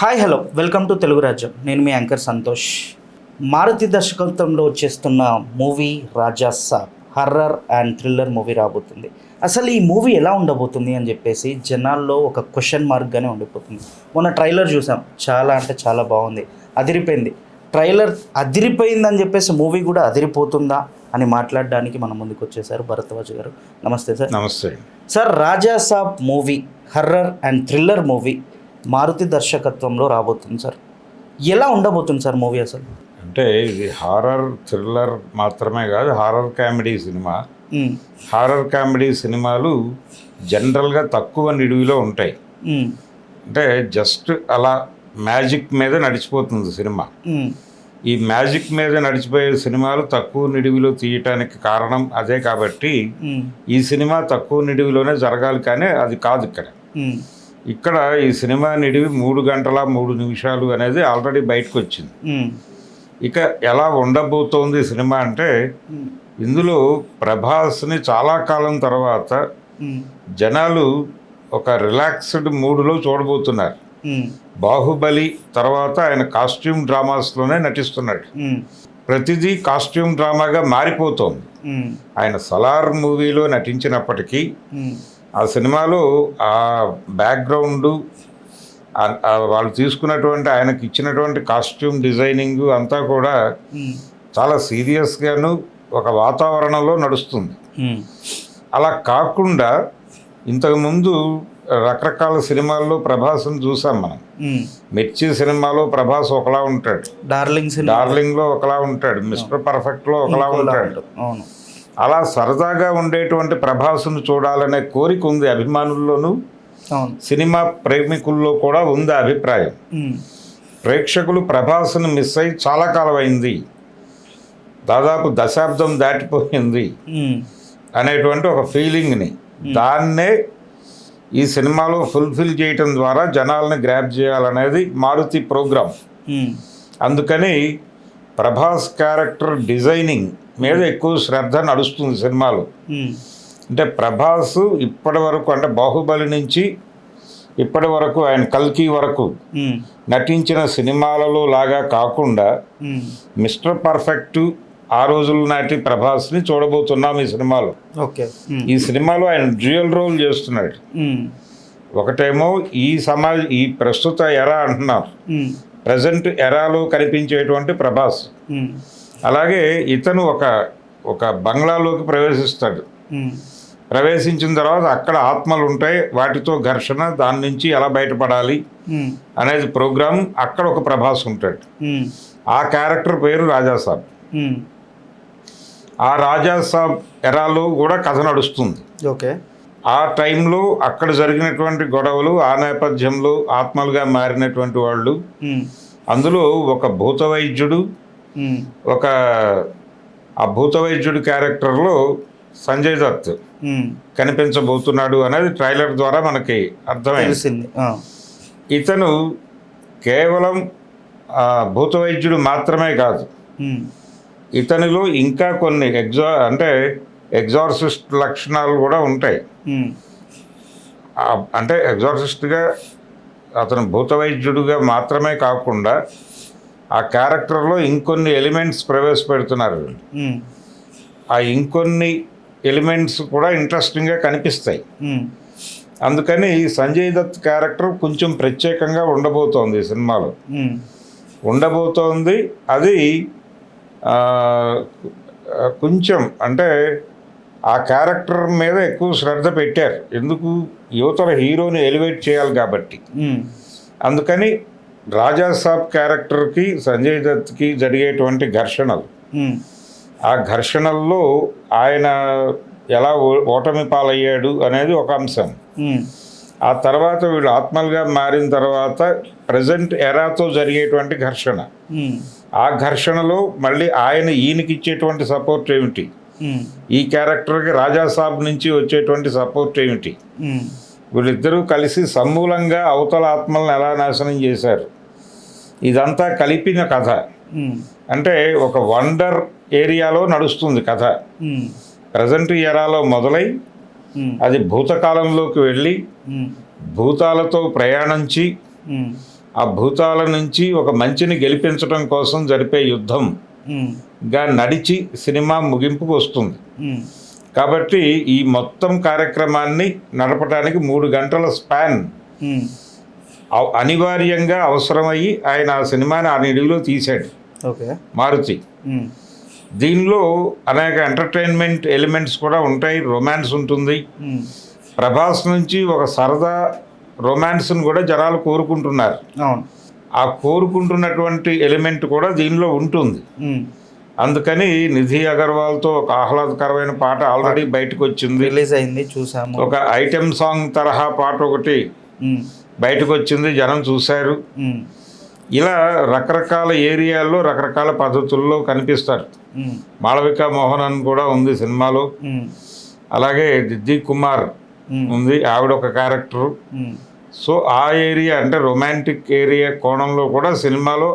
Hi hello welcome to Telugu Rajyam. నేను మీ anchor Santosh. Maruthi దర్శకత్వంలో వచ్చేస్తున్న movie Raja Saab horror and thriller movie రాబోతుంది. అసలు ఈ మూవీ ఎలా ఉండబోతుంది అని చెప్పేసి జనాల్లో ఒక క్వశ్చన్ మార్క్గానే ఉండిపోతుంది. మొన్న ట్రైలర్ చూసాం, చాలా అంటే చాలా బాగుంది, అదిరిపోయింది. ట్రైలర్ అదిరిపోయిందని చెప్పేసి మూవీ కూడా అదిరిపోతుందా అని మాట్లాడడానికి మన ముందుకు వచ్చేసారు భరద్వాజ్ గారు. నమస్తే సార్. నమస్తే sir. Raja Saab movie horror and thriller movie Maruthi దర్శకత్వంలో రాబోతుంది సార్. ఎలా ఉండబోతుంది సార్ మూవీ అసలు? అంటే ఇది హారర్ థ్రిల్లర్ మాత్రమే కాదు, horror comedy cinema. Horror comedy సినిమాలు జనరల్గా తక్కువ నిడివిలో ఉంటాయి. అంటే జస్ట్ అలా మ్యాజిక్ మీద నడిచిపోతుంది సినిమా. ఈ మ్యాజిక్ మీద నడిచిపోయే సినిమాలు తక్కువ నిడివిలో తీయటానికి కారణం అదే. కాబట్టి ఈ సినిమా తక్కువ నిడివిలోనే జరగాలి, కానీ అది కాదు ఇక్కడ. ఇక్కడ ఈ సినిమా నిడివి 3 గంటల 3 నిమిషాలు అనేది ఆల్రెడీ బయటకు వచ్చింది. ఇక ఎలా ఉండబోతోంది సినిమా అంటే, ఇందులో ప్రభాస్ని చాలా కాలం తర్వాత జనాలు ఒక రిలాక్స్డ్ మూడ్లో చూడబోతున్నారు. బాహుబలి తర్వాత ఆయన కాస్ట్యూమ్ డ్రామాస్లోనే నటిస్తున్నాడు. ప్రతిదీ కాస్ట్యూమ్ డ్రామాగా మారిపోతోంది. ఆయన సలార్ మూవీలో నటించినప్పటికీ ఆ సినిమాలో ఆ బ్యాక్గ్రౌండు, వాళ్ళు తీసుకున్నటువంటి ఆయనకి ఇచ్చినటువంటి కాస్ట్యూమ్ డిజైనింగ్ అంతా కూడా చాలా సీరియస్గాను ఒక వాతావరణంలో నడుస్తుంది. అలా కాకుండా ఇంతకుముందు రకరకాల సినిమాల్లో ప్రభాస్ని చూసాం మనం. మిర్చి సినిమాలో ప్రభాస్ ఒకలా ఉంటాడు, డార్లింగ్లో ఒకలా ఉంటాడు, మిస్టర్ పర్ఫెక్ట్లో ఒకలా ఉంటాడు. అలా సరదాగా ఉండేటువంటి ప్రభాస్ను చూడాలనే కోరిక ఉంది అభిమానుల్లోనూ, సినిమా ప్రేమికుల్లో కూడా ఉంది అభిప్రాయం. ప్రేక్షకులు ప్రభాస్ను మిస్ అయ్యి చాలా కాలం అయింది, దాదాపు దశాబ్దం దాటిపోయింది అనేటువంటి ఒక ఫీలింగ్ని, దాన్నే ఈ సినిమాలో ఫుల్ఫిల్ చేయటం ద్వారా జనాల్ని గ్రాప్ చేయాలనేది మారుతి ప్రోగ్రాం. అందుకని ప్రభాస్ క్యారెక్టర్ డిజైనింగ్ మీద ఎక్కువ శ్రద్ధ నడుస్తుంది సినిమాలో. అంటే ప్రభాస్ ఇప్పటి వరకు, అంటే బాహుబలి నుంచి ఇప్పటి వరకు ఆయన కల్కి వరకు నటించిన సినిమాలలో లాగా కాకుండా మిస్టర్ పర్ఫెక్ట్ ఆ రోజుల నాటి ప్రభాస్ని చూడబోతున్నాం ఈ సినిమాలో. ఈ సినిమాలో ఆయన డ్యూయల్ రోల్ చేస్తున్నాడు. ఒకటేమో ఈ ప్రస్తుత ఎరా అంటున్నారు, ప్రజెంట్ ఎరాలో కనిపించేటువంటి ప్రభాస్. అలాగే ఇతను ఒక బంగ్లాలోకి ప్రవేశిస్తాడు. ప్రవేశించిన తర్వాత అక్కడ ఆత్మలు ఉంటాయి, వాటితో ఘర్షణ, దాని నుంచి ఎలా బయటపడాలి అనేది ప్రోగ్రాం. అక్కడ ఒక ప్రభాస్ ఉంటాడు. ఆ క్యారెక్టర్ పేరు రాజాసాబ్. ఆ రాజాసాబ్ ఎరాలో కూడా కథ నడుస్తుంది. ఆ టైంలో అక్కడ జరిగినటువంటి గొడవలు, ఆ నేపథ్యంలో ఆత్మలుగా మారినటువంటి వాళ్ళు, అందులో ఒక భూత వైద్యుడు, ఆ భూత వైద్యుడి క్యారెక్టర్లో సంజయ్ దత్ కనిపించబోతున్నాడు అనేది ట్రైలర్ ద్వారా మనకి అర్థమైంది. ఇతను కేవలం భూత వైద్యుడు మాత్రమే కాదు, ఇతనిలో ఇంకా కొన్ని ఎగ్జార్సిస్ట్ లక్షణాలు కూడా ఉంటాయి. అంటే ఎగ్జార్సిస్ట్గా అతను భూత వైద్యుడిగా మాత్రమే కాకుండా ఆ క్యారెక్టర్లో ఇంకొన్ని ఎలిమెంట్స్ ప్రవేశపెడుతున్నారు. ఆ ఇంకొన్ని ఎలిమెంట్స్ కూడా ఇంట్రెస్టింగ్గా కనిపిస్తాయి. అందుకని సంజయ్ దత్ క్యారెక్టర్ కొంచెం ప్రత్యేకంగా ఉండబోతోంది ఈ సినిమాలో. అది కొంచెం అంటే ఆ క్యారెక్టర్ మీద ఎక్కువ శ్రద్ధ పెట్టారు. ఎందుకు? యువతల హీరోని ఎలివేట్ చేయాలి కాబట్టి. అందుకని రాజాసాబ్ క్యారెక్టర్కి సంజయ్ దత్కి జరిగేటువంటి ఘర్షణలు, ఆ ఘర్షణల్లో ఆయన ఎలా ఓటమి పాలయ్యాడు అనేది ఒక అంశం. ఆ తర్వాత వీళ్ళు ఆత్మలుగా మారిన తర్వాత ప్రజెంట్ ఎరాతో జరిగేటువంటి ఘర్షణ, ఆ ఘర్షణలో మళ్ళీ ఈయనకి ఇచ్చేటువంటి సపోర్ట్ ఏమిటి, ఈ క్యారెక్టర్కి రాజాసాబ్ నుంచి వచ్చేటువంటి సపోర్ట్ ఏమిటి, వీళ్ళిద్దరూ కలిసి సమూలంగా అవతల ఆత్మలను ఎలా నాశనం చేశారు, ఇదంతా కలిపిన కథ. అంటే ఒక వండర్ ఏరియాలో నడుస్తుంది కథ. ప్రజెంట్ ఎరాలో మొదలై అది భూతకాలంలోకి వెళ్ళి భూతాలతో ప్రయాణించి ఆ భూతాల నుంచి ఒక మంచిని గెలిపించడం కోసం జరిపే యుద్ధంగా నడిచి సినిమా ముగింపుకు వస్తుంది. కాబట్టి ఈ మొత్తం కార్యక్రమాన్ని నడపడానికి 3 గంటల స్పాన్ అనివార్యంగా అవసరమయ్యి ఆయన ఆ సినిమాని ఆ నిడిలో తీశాడు మారుతి. దీనిలో అనేక ఎంటర్టైన్మెంట్ ఎలిమెంట్స్ కూడా ఉంటాయి, రొమాన్స్ ఉంటుంది. ప్రభాస్ నుంచి ఒక సరదా రొమాన్స్ని కూడా జనాలు కోరుకుంటున్నారు. ఆ కోరుకుంటున్నటువంటి ఎలిమెంట్ కూడా దీనిలో ఉంటుంది. అందుకని నిధి అగర్వాల్తో ఒక ఆహ్లాదకరమైన పాట ఆల్రెడీ బయటకు వచ్చింది, రిలీజ్ అయింది, చూసాము. ఒక ఐటెం సాంగ్ తరహా పాట ఒకటి బయటకు వచ్చింది, జనం చూశారు. ఇలా రకరకాల ఏరియాల్లో రకరకాల పద్ధతుల్లో కనిపిస్తారు. మాళవిక మోహనన్ కూడా ఉంది సినిమాలో, అలాగే దిద్ది కుమార్ ఉంది, ఆవిడ ఒక క్యారెక్టరు. సో ఆ ఏరియా అంటే రొమాంటిక్ ఏరియా కోణంలో కూడా సినిమాలో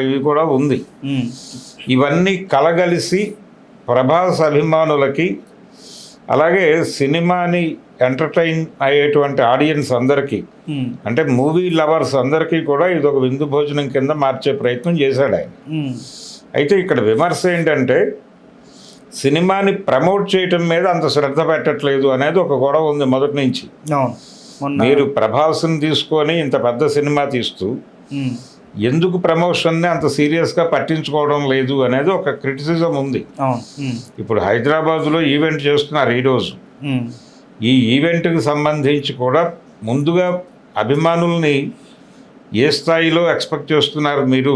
ఇది కూడా ఉంది. ఇవన్నీ కలగలిసి ప్రభాస్ అభిమానులకి, అలాగే సినిమాని ఎంటర్టైన్ అయ్యేటువంటి ఆడియన్స్ అందరికీ, అంటే మూవీ లవర్స్ అందరికీ కూడా ఇది ఒక విందు భోజనం కింద మార్చే ప్రయత్నం చేశాడు ఆయన. అయితే ఇక్కడ విమర్శ ఏంటంటే సినిమాని ప్రమోట్ చేయటం మీద అంత శ్రద్ధ పెట్టట్లేదు అనేది ఒక గొడవ ఉంది మొదటి నుంచి. మీరు ప్రభాస్ని తీసుకొని ఇంత పెద్ద సినిమా తీస్తూ ఎందుకు ప్రమోషన్ని అంత సీరియస్గా పట్టించుకోవడం లేదు అనేది ఒక క్రిటిసిజం ఉంది. ఇప్పుడు హైదరాబాద్లో ఈవెంట్ చేస్తున్నారు ఈరోజు. ఈ ఈవెంట్కి సంబంధించి కూడా ముందుగా అభిమానుల్ని ఏ స్థాయిలో ఎక్స్పెక్ట్ చేస్తున్నారు, మీరు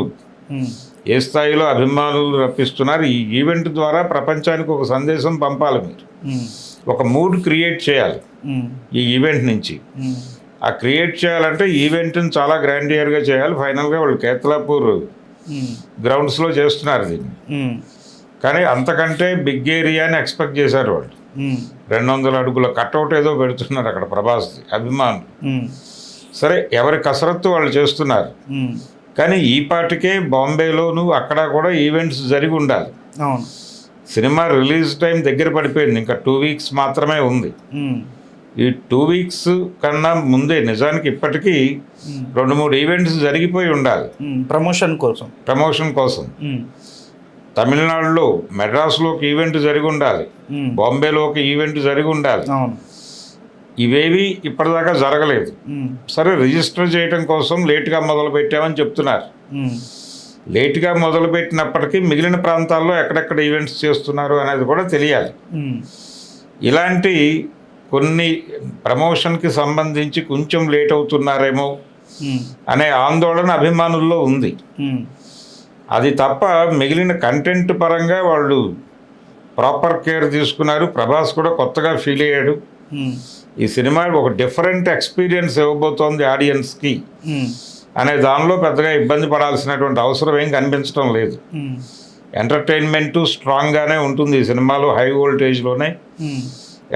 ఏ స్థాయిలో అభిమానులు రప్పిస్తున్నారు, ఈ ఈవెంట్ ద్వారా ప్రపంచానికి ఒక సందేశం పంపాలి, మీరు ఒక మూడ్ క్రియేట్ చేయాలి ఈ ఈవెంట్ నుంచి. ఆ క్రియేట్ చేయాలంటే ఈవెంట్ని చాలా గ్రాండియర్గా చేయాలి. ఫైనల్గా వాళ్ళు కేతలాపూర్ గ్రౌండ్స్లో చేస్తున్నారు దీన్ని, కానీ అంతకంటే బిగ్ ఏరియాని ఎక్స్పెక్ట్ చేశారు వాళ్ళు. 200 అడుగుల కట్అవుట్ ఏదో పెడుతున్నారు అక్కడ ప్రభాస్ అభిమానులు. సరే, ఎవరి కసరత్తు వాళ్ళు చేస్తున్నారు, కానీ ఈ పాటికే బాంబేలోను అక్కడ కూడా ఈవెంట్స్ జరిగి ఉండాలి. సినిమా రిలీజ్ టైం దగ్గర పడిపోయింది, ఇంకా 2 వీక్స్ మాత్రమే ఉంది. ఈ 2 వీక్స్ కన్నా ముందే నిజానికి ఇప్పటికీ 2-3 ఈవెంట్స్ జరిగిపోయి ఉండాలి ప్రమోషన్ కోసం. తమిళనాడులో మెడ్రాస్లో ఒక ఈవెంట్ జరిగి ఉండాలి, బాంబేలో ఒక ఈవెంట్ జరిగి ఉండాలి. ఇవేవి ఇప్పటిదాకా జరగలేదు. సరే, రిజిస్టర్ చేయడం కోసం లేట్గా మొదలు పెట్టామని చెప్తున్నారు. లేట్గా మొదలుపెట్టినప్పటికీ మిగిలిన ప్రాంతాల్లో ఎక్కడెక్కడ ఈవెంట్స్ చేస్తున్నారు అనేది కూడా తెలియాలి. ఇలాంటి కొన్ని ప్రమోషన్కి సంబంధించి కొంచెం లేట్ అవుతున్నారేమో అనే ఆందోళన అభిమానుల్లో ఉంది. అది తప్ప మిగిలిన కంటెంట్ పరంగా వాళ్ళు ప్రాపర్ కేర్ తీసుకున్నారు. ప్రభాస్ కూడా కొత్తగా ఫీల్ అయ్యాడు. ఈ సినిమా ఒక డిఫరెంట్ ఎక్స్పీరియన్స్ ఇవ్వబోతోంది ఆడియన్స్కి అనే దానిలో పెద్దగా ఇబ్బంది పడాల్సినటువంటి అవసరం ఏం కనిపించడం లేదు. ఎంటర్టైన్మెంటు స్ట్రాంగ్గానే ఉంటుంది ఈ సినిమాలో, హై వోల్టేజ్లోనే.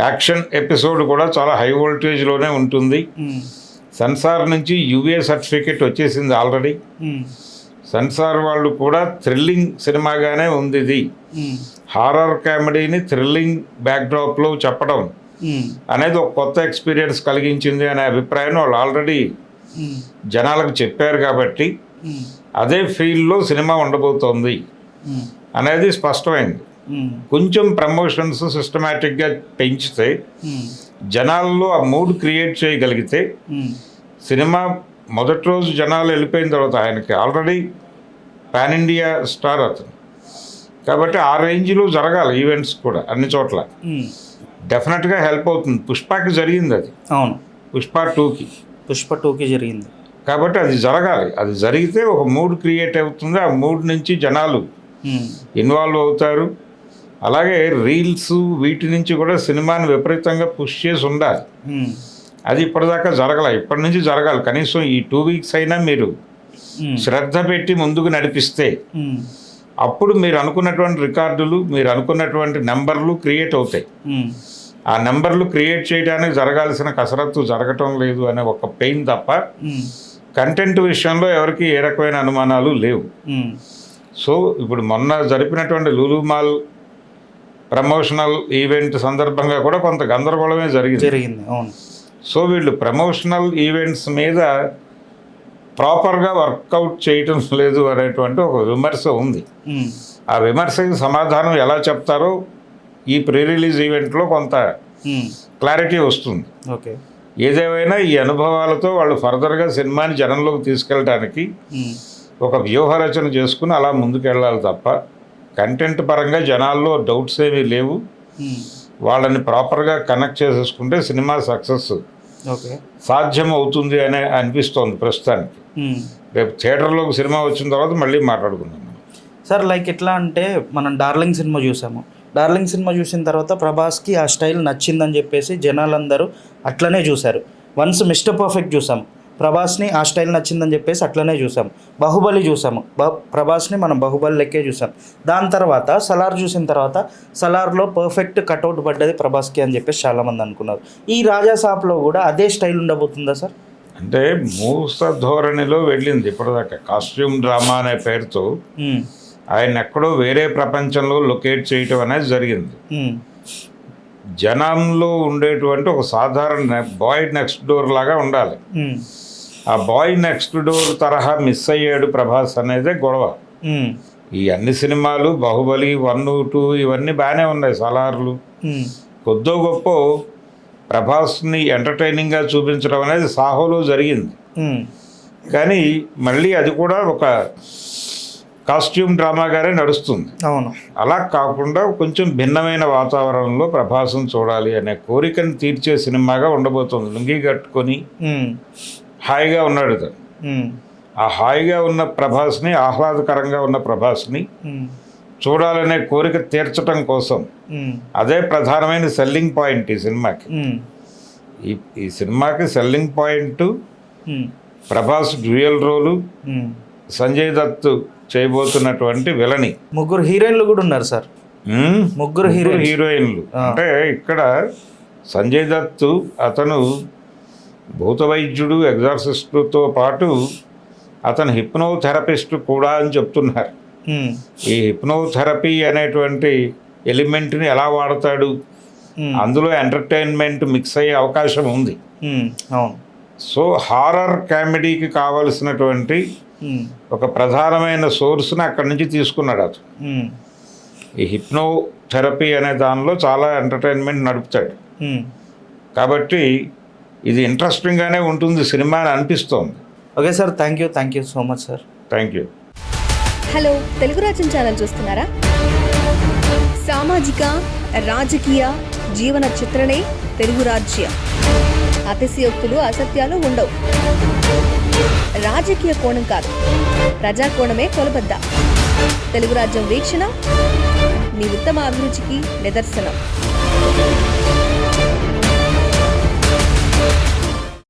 యాక్షన్ ఎపిసోడ్ కూడా చాలా హై వోల్టేజ్లోనే ఉంటుంది. సెన్సార్ నుంచి యుఏ సర్టిఫికెట్ వచ్చేసింది ఆల్రెడీ. సెన్సార్ వాళ్ళు కూడా థ్రిల్లింగ్ సినిమాగానే ఉంది ఇది. హారర్ కామెడీని థ్రిల్లింగ్ బ్యాక్డ్రాప్లో చెప్పడం అనేది ఒక కొత్త ఎక్స్పీరియన్స్ కలిగించింది అనే అభిప్రాయం వాళ్ళు ఆల్రెడీ జనాలకు చెప్పారు. కాబట్టి అదే ఫీల్డ్లో సినిమా ఉండబోతోంది అనేది స్పష్టమైంది. కొంచెం ప్రమోషన్స్ సిస్టమేటిక్గా పెంచితే, జనాల్లో ఆ మూడ్ క్రియేట్ చేయగలిగితే, సినిమా మొదటి రోజు జనాలు వెళ్ళిపోయిన తర్వాత, ఆయనకి ఆల్రెడీ పాన్ ఇండియా స్టార్ అతను కాబట్టి ఆ రేంజ్లో జరగాలి ఈవెంట్స్ కూడా అన్ని చోట్ల. డెఫినెట్గా హెల్ప్ అవుతుంది. పుష్పకి జరిగింది అది. అవును, పుష్ప 2కి జరిగింది. కాబట్టి అది జరగాలి. అది జరిగితే ఒక మూడ్ క్రియేట్ అవుతుంది. ఆ మూడ్ నుంచి జనాలు ఇన్వాల్వ్ అవుతారు. అలాగే రీల్స్ వీటి నుంచి కూడా సినిమాని విపరీతంగా పుష్ చేసి ఉండాలి. అది ఇప్పటిదాకా జరగాలి, ఇప్పటి నుంచి జరగాలి. కనీసం ఈ 2 వీక్స్ అయినా మీరు శ్రద్ధ పెట్టి ముందుకు నడిపిస్తే అప్పుడు మీరు అనుకున్నటువంటి రికార్డులు, మీరు అనుకున్నటువంటి నెంబర్లు క్రియేట్ అవుతాయి. ఆ నెంబర్లు క్రియేట్ చేయడానికి జరగాల్సిన కసరత్తు జరగటం లేదు అనే ఒక పెయిన్ తప్ప కంటెంట్ విషయంలో ఎవరికి ఏ రకమైన అనుమానాలు లేవు. సో ఇప్పుడు మొన్న జరిపినటువంటి లులు మాల్ ప్రమోషనల్ ఈవెంట్ సందర్భంగా కూడా కొంత గందరగోళమే జరిగింది. అవును. సో వీళ్ళు ప్రమోషనల్ ఈవెంట్స్ మీద ప్రాపర్గా వర్కౌట్ చేయటం లేదు అనేటువంటి ఒక విమర్శ ఉంది. ఆ విమర్శకి సమాధానం ఎలా చెప్తారో ఈ ప్రీ రిలీజ్ ఈవెంట్లో కొంత క్లారిటీ వస్తుంది. ఓకే. ఏదేమైనా ఈ అనుభవాలతో వాళ్ళు ఫర్దర్గా సినిమాని జనంలోకి తీసుకెళ్ళడానికి ఒక వ్యూహరచన చేసుకుని అలా ముందుకెళ్ళాలి తప్ప కంటెంట్ పరంగా జనాల్లో డౌట్స్ ఏమీ లేవు. వాళ్ళని ప్రాపర్గా కనెక్ట్ చేసేసుకుంటే సినిమా సక్సెస్ ఓకే సాధ్యం అవుతుంది అనే అనిపిస్తోంది ప్రస్తుతానికి. రేపు థియేటర్లోకి సినిమా వచ్చిన తర్వాత మళ్ళీ మాట్లాడుకుందాం. సార్ లైక్ ఎట్లా అంటే మనం డార్లింగ్ సినిమా చూసాము. డార్లింగ్ సినిమా చూసిన తర్వాత ప్రభాస్కి ఆ స్టైల్ నచ్చిందని చెప్పేసి జనాలందరూ అట్లనే చూశారు. వన్స్ మిస్టర్ పర్ఫెక్ట్ చూసాం, ప్రభాస్ని ఆ స్టైల్ నచ్చిందని చెప్పేసి అట్లనే చూసాం. బాహుబలి చూసాము, ప్రభాస్ని మనం బాహుబలి లెక్కే చూసాం. దాని తర్వాత సలార్ చూసిన తర్వాత సలార్లో పర్ఫెక్ట్ కట్అవుట్ పడ్డది ప్రభాస్కి అని చెప్పేసి చాలామంది అనుకున్నారు. ఈ రాజా సాబ్లో కూడా అదే స్టైల్ ఉండబోతుందా సార్? అంటే మూస ధోరణిలో వెళ్ళింది ఇప్పటిదాకా. కాస్ట్యూమ్ డ్రామా అనే పేరుతో ఆయన ఎక్కడో వేరే ప్రపంచంలో లొకేట్ చేయటం అనేది జరిగింది. జనంలో ఉండేటువంటి ఒక సాధారణ బాయ్ నెక్స్ట్ డోర్ లాగా ఉండాలి. ఆ బాయ్ నెక్స్ట్ డోర్ తరహా మిస్ అయ్యాడు ప్రభాస్ అనేదే గొడవ. ఈ అన్ని సినిమాలు బాహుబలి 1, 2 ఇవన్నీ బాగానే ఉన్నాయి. సలార్లు కొద్దో గొప్ప ప్రభాస్ని ఎంటర్టైనింగ్గా చూపించడం అనేది సాహోలో జరిగింది. కానీ మళ్ళీ అది కూడా ఒక కాస్ట్యూమ్ డ్రామాగానే నడుస్తుంది. అవును. అలా కాకుండా కొంచెం భిన్నమైన వాతావరణంలో ప్రభాసం చూడాలి అనే కోరికను తీర్చే సినిమాగా ఉండబోతుంది. లుంగి కట్టుకొని హాయిగా ఉన్నాడు తను. ఆ హాయిగా ఉన్న ప్రభాస్ని, ఆహ్లాదకరంగా ఉన్న ప్రభాస్ని చూడాలనే కోరిక తీర్చడం కోసం అదే ప్రధానమైన సెల్లింగ్ పాయింట్ ఈ సినిమాకి. ఈ సినిమాకి సెల్లింగ్ పాయింట్ ప్రభాస్ డ్యూయల్ రోలు, సంజయ్ దత్ చేయబోతున్నటువంటి విలని. 3 హీరోయిన్లు కూడా ఉన్నారు సార్. 3 హీరోయిన్లు. అంటే ఇక్కడ సంజయ్ దత్ అతను భూత వైద్యుడు, ఎగ్జార్సిస్టుతో పాటు అతను హిప్నోథెరపిస్ట్ కూడా అని చెప్తున్నారు. ఈ హిప్నోథెరపీ అనేటువంటి ఎలిమెంట్ని ఎలా వాడతాడు, అందులో ఎంటర్టైన్మెంట్ మిక్స్ అయ్యే అవకాశం ఉంది. అవును. సో హారర్ కామెడీకి కావలసినటువంటి ఒక ప్రధానమైన సోర్స్ని అక్కడి నుంచి తీసుకున్నాడు అతను. ఈ హిప్నోథెరపీ అనే దానిలో చాలా ఎంటర్టైన్మెంట్ నడుపుతాడు. కాబట్టి ఇది ఇంట్రెస్టింగ్గానే ఉంటుంది సినిమా అని అనిపిస్తోంది. Okay sir, thank you so much sir. Thank you. Hello, Telugu రాజ్యం ఛానల్ చూస్తున్నారా? సామాజిక రాజకీయ జీవన చిత్రణే తెలుగు రాజ్యం. అతిశయోక్తులు, అసత్యాలు ఉండవు. రాజకీయ కోణం కాదు, ప్రజా కోణమే కొలబద్ద. తెలుగు రాజ్యం వీక్షణ మీ ఉత్తమ అభిరుచికి నిదర్శనం.